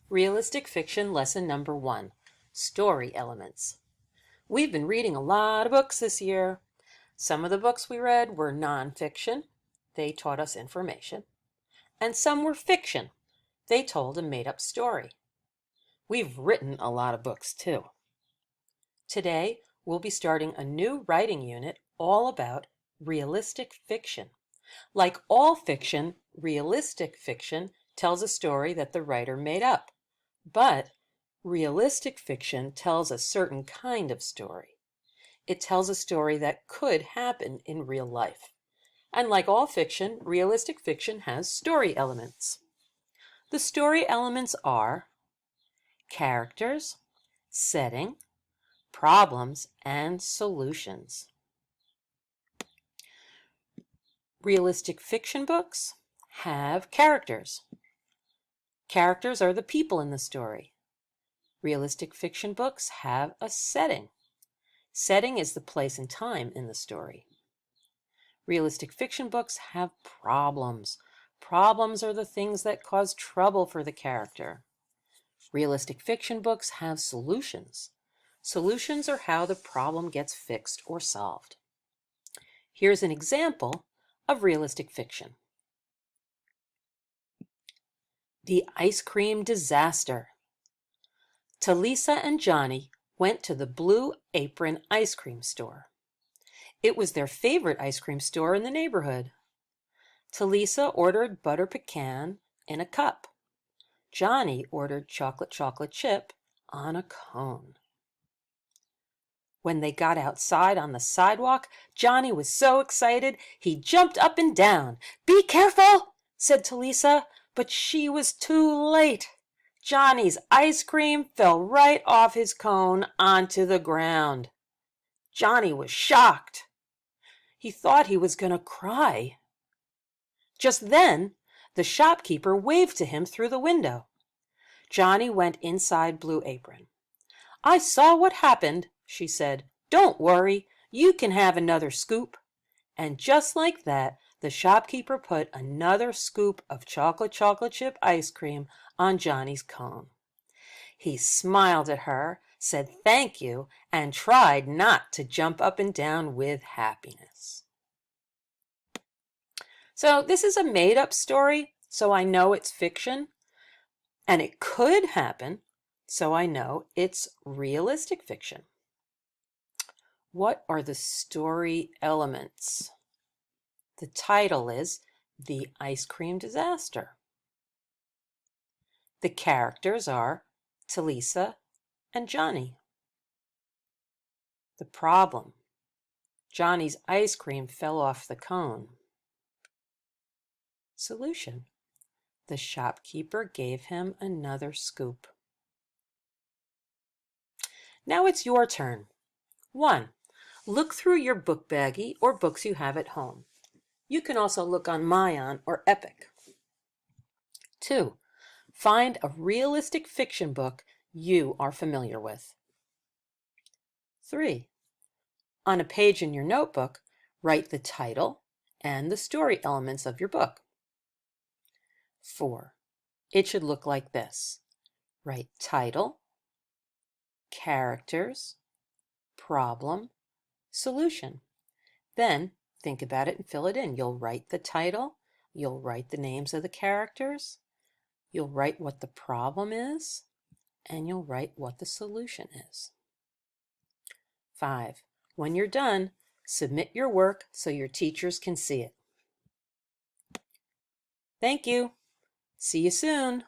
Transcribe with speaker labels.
Speaker 1: Realistic Fiction Lesson Number 1, Story Elements. We've been reading a lot of books this year. Some of the books we read were nonfiction. They taught us information. And some were fiction. They told a made-up story. We've written a lot of books too. Today, we'll be starting a new writing unit all about realistic fiction. Like all fiction, realistic fiction tells a story that the writer made up. But realistic fiction tells a certain kind of story. It tells a story that could happen in real life. And like all fiction, realistic fiction has story elements. The story elements are characters, setting, problems, and solutions. Realistic fiction books have characters. Characters are the people in the story. Realistic fiction books have a setting. Setting is the place and time in the story. Realistic fiction books have problems. Problems are the things that cause trouble for the character. Realistic fiction books have solutions. Solutions are how the problem gets fixed or solved. Here's an example of realistic fiction. The ice cream disaster. Talisa and Johnny went to the Blue Apron ice cream store. It was their favorite ice cream store in the neighborhood. Talisa ordered butter pecan in a cup. Johnny ordered chocolate chip on a cone. When they got outside on the sidewalk, Johnny was so excited he jumped up and down. "Be careful," said Talisa, but she was too late. Johnny's ice cream fell right off his cone onto the ground. Johnny was shocked. He thought he was going to cry. Just then, the shopkeeper waved to him through the window. Johnny went inside Blue Apron. "I saw what happened," she said. "Don't worry, you can have another scoop." And just like that, the shopkeeper put another scoop of chocolate chip ice cream on Johnny's cone. He smiled at her, said thank you, and tried not to jump up and down with happiness. So this is a made-up story, so I know it's fiction, and it could happen, so I know it's realistic fiction. What are the story elements? The title is The Ice Cream Disaster. The characters are Talisa and Johnny. The problem: Johnny's ice cream fell off the cone. Solution: the shopkeeper gave him another scoop. Now it's your turn. 1. Look through your book baggie or books you have at home. You can also look on Mayan or Epic. 2. Find a realistic fiction book you are familiar with. 3. On a page in your notebook, write the title and the story elements of your book. 4. It should look like this. Write title, characters, problem, solution. Then think about it and fill it in. You'll write the title, you'll write the names of the characters, you'll write what the problem is, and you'll write what the solution is. 5. When you're done, submit your work so your teachers can see it. Thank you. See you soon.